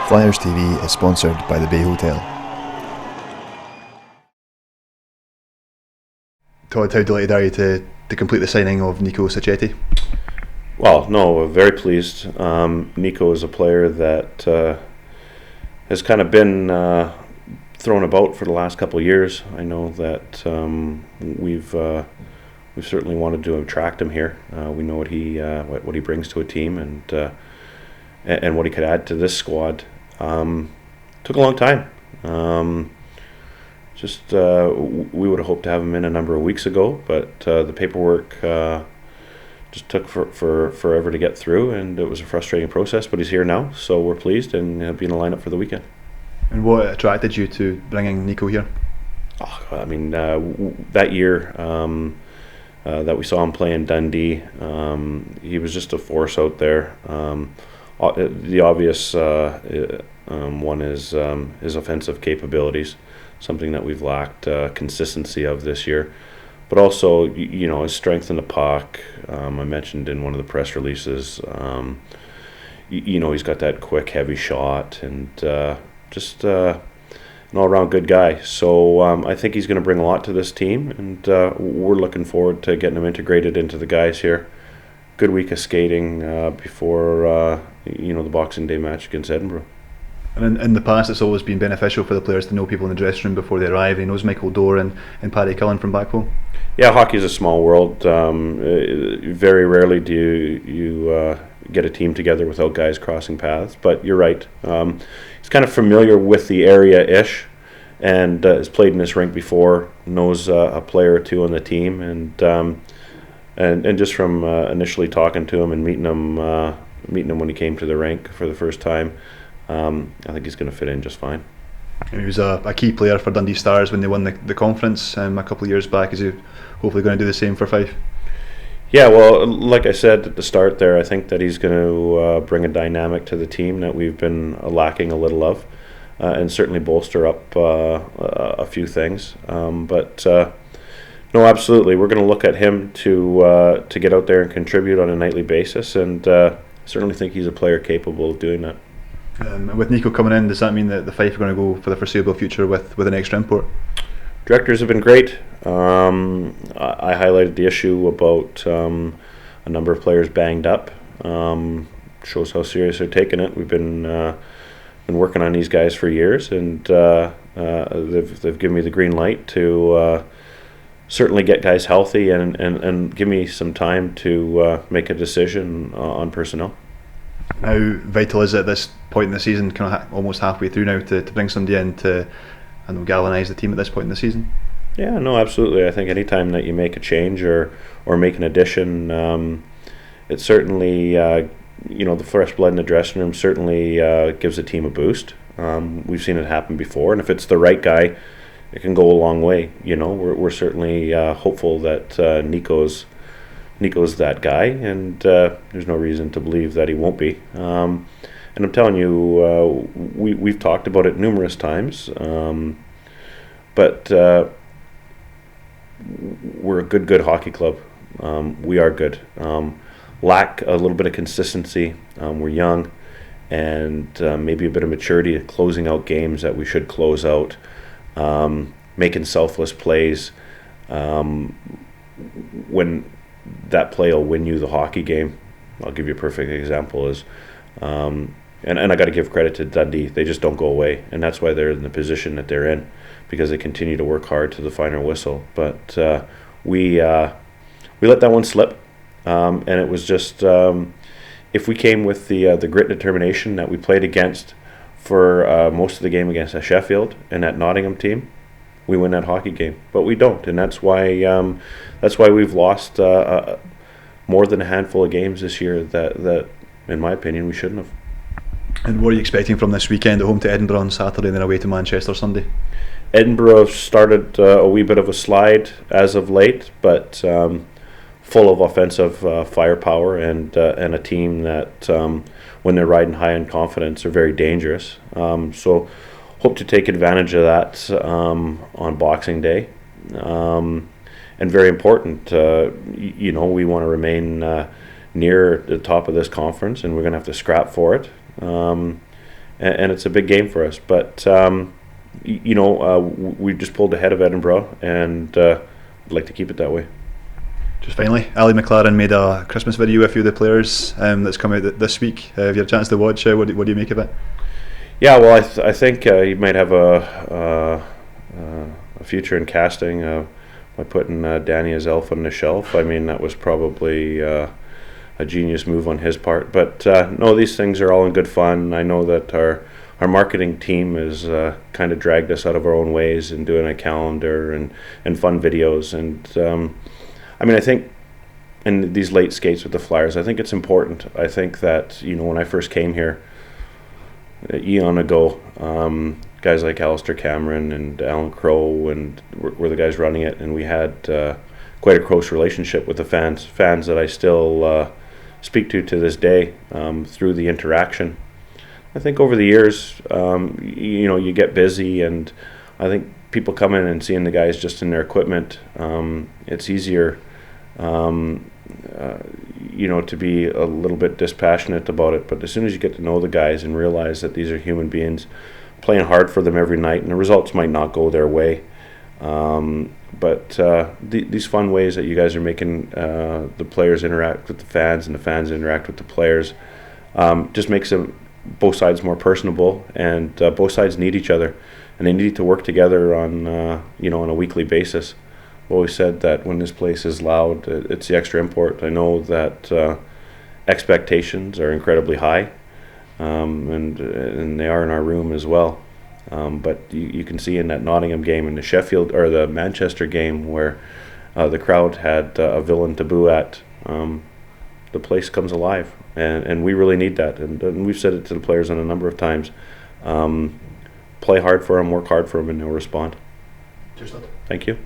Flyers TV is sponsored by the Bay Hotel. Todd, how delighted are you to complete the signing of Nico Sacchetti? Well, no, very pleased. Nico is a player that has kind of been thrown about for the last couple of years. I know that we've certainly wanted to attract him here. We know what he brings to a team and what he could add to this squad. Took a long time. We would have hoped to have him in a number of weeks ago, but the paperwork just took forever to get through, and it was a frustrating process. But he's here now, so we're pleased, and he'll be in the lineup for the weekend. And what attracted you to bringing Nico here? I mean, that year that we saw him play in Dundee, he was just a force out there. The obvious one is his offensive capabilities, something that we've lacked consistency of this year. But also, his strength in the puck. I mentioned in one of the press releases, he's got that quick, heavy shot, and just an all-around good guy. So I think he's going to bring a lot to this team, and we're looking forward to getting him integrated into the guys here. Good week of skating before the Boxing Day match against Edinburgh. And in the past, it's always been beneficial for the players to know people in the dressing room before they arrive. He knows Michael Dorr and Paddy Cullen from back home. Yeah, hockey is a small world. Very rarely do you get a team together without guys crossing paths. But you're right. He's kind of familiar with the area-ish, and has played in this rink before. Knows a player or two on the team, and just from initially talking to him and meeting him when he came to the rink for the first time, I think he's going to fit in just fine. He was a key player for Dundee Stars when they won the conference a couple of years back. Is he hopefully going to do the same for Fife? Yeah, well, like I said at the start there, I think that he's going to bring a dynamic to the team that we've been lacking a little of, and certainly bolster up a few things. No, absolutely, we're going to look at him to get out there and contribute on a nightly basis, and certainly think he's a player capable of doing that. With Nico coming in, does that mean that the Fife are going to go for the foreseeable future with an extra import? Directors have been great. I highlighted the issue about a number of players banged up. Shows how serious they're taking it. We've been working on these guys for years, and they've given me the green light to certainly get guys healthy and give me some time to make a decision on personnel. How vital is it at this point in the season, kind of almost halfway through now, to bring somebody in to galvanise the team at this point in the season? Yeah, no, absolutely. I think anytime that you make a change or make an addition, it certainly, the fresh blood in the dressing room certainly gives the team a boost. We've seen it happen before, and if it's the right guy, it can go a long way. We're certainly hopeful that Nico's that guy, and there's no reason to believe that he won't be. And I'm telling you, we've talked about it numerous times, but we're a good hockey club. We are good. Lack a little bit of consistency. We're young, and maybe a bit of maturity at closing out games that we should close out, making selfless plays. When that play will win you the hockey game. I'll give you a perfect example is, and I got to give credit to Dundee. They just don't go away, and that's why they're in the position that they're in, because they continue to work hard to the final whistle. But we let that one slip, and it was just if we came with the grit and determination that we played against for most of the game against Sheffield and that Nottingham team, we win that hockey game, but we don't, and that's why we've lost more than a handful of games this year that in my opinion, we shouldn't have. And what are you expecting from this weekend at home to Edinburgh on Saturday and then away to Manchester Sunday? Edinburgh started a wee bit of a slide as of late, but full of offensive firepower and a team that, when they're riding high in confidence, are very dangerous. So hope to take advantage of that on Boxing Day. And very important, we want to remain near the top of this conference, and we're going to have to scrap for it. and it's a big game for us. But we just pulled ahead of Edinburgh, and I'd like to keep it that way. Just finally, Ali McLaren made a Christmas video with a few of the players that's come out this week. Have you had a chance to watch? What do you make of it? Yeah, well, I think he might have a future in casting by putting Danny as Elf on the shelf. I mean, that was probably a genius move on his part. But no, these things are all in good fun. I know that our marketing team has kind of dragged us out of our own ways in doing a calendar and fun videos. And I mean, I think in these late skates with the Flyers, I think it's important. I think that, when I first came here, eon ago, guys like Alistair Cameron and Alan Crowe and were the guys running it, and we had quite a close relationship with the fans that I still speak to this day through the interaction. I think over the years, you get busy, and I think people come in and seeing the guys just in their equipment, it's easier to be a little bit dispassionate about it. But as soon as you get to know the guys and realize that these are human beings playing hard for them every night, and the results might not go their way, but these fun ways that you guys are making the players interact with the fans and the fans interact with the players just makes them both sides more personable, and both sides need each other, and they need to work together on on a weekly basis. I've always said that when this place is loud, it's the extra import. I know that expectations are incredibly high, and they are in our room as well. But you can see in that Nottingham game and the Sheffield or the Manchester game where the crowd had a villain to boo at, the place comes alive, and we really need that. And we've said it to the players on a number of times. Play hard for them, work hard for them, and they'll respond. Cheers, Todd. Thank you.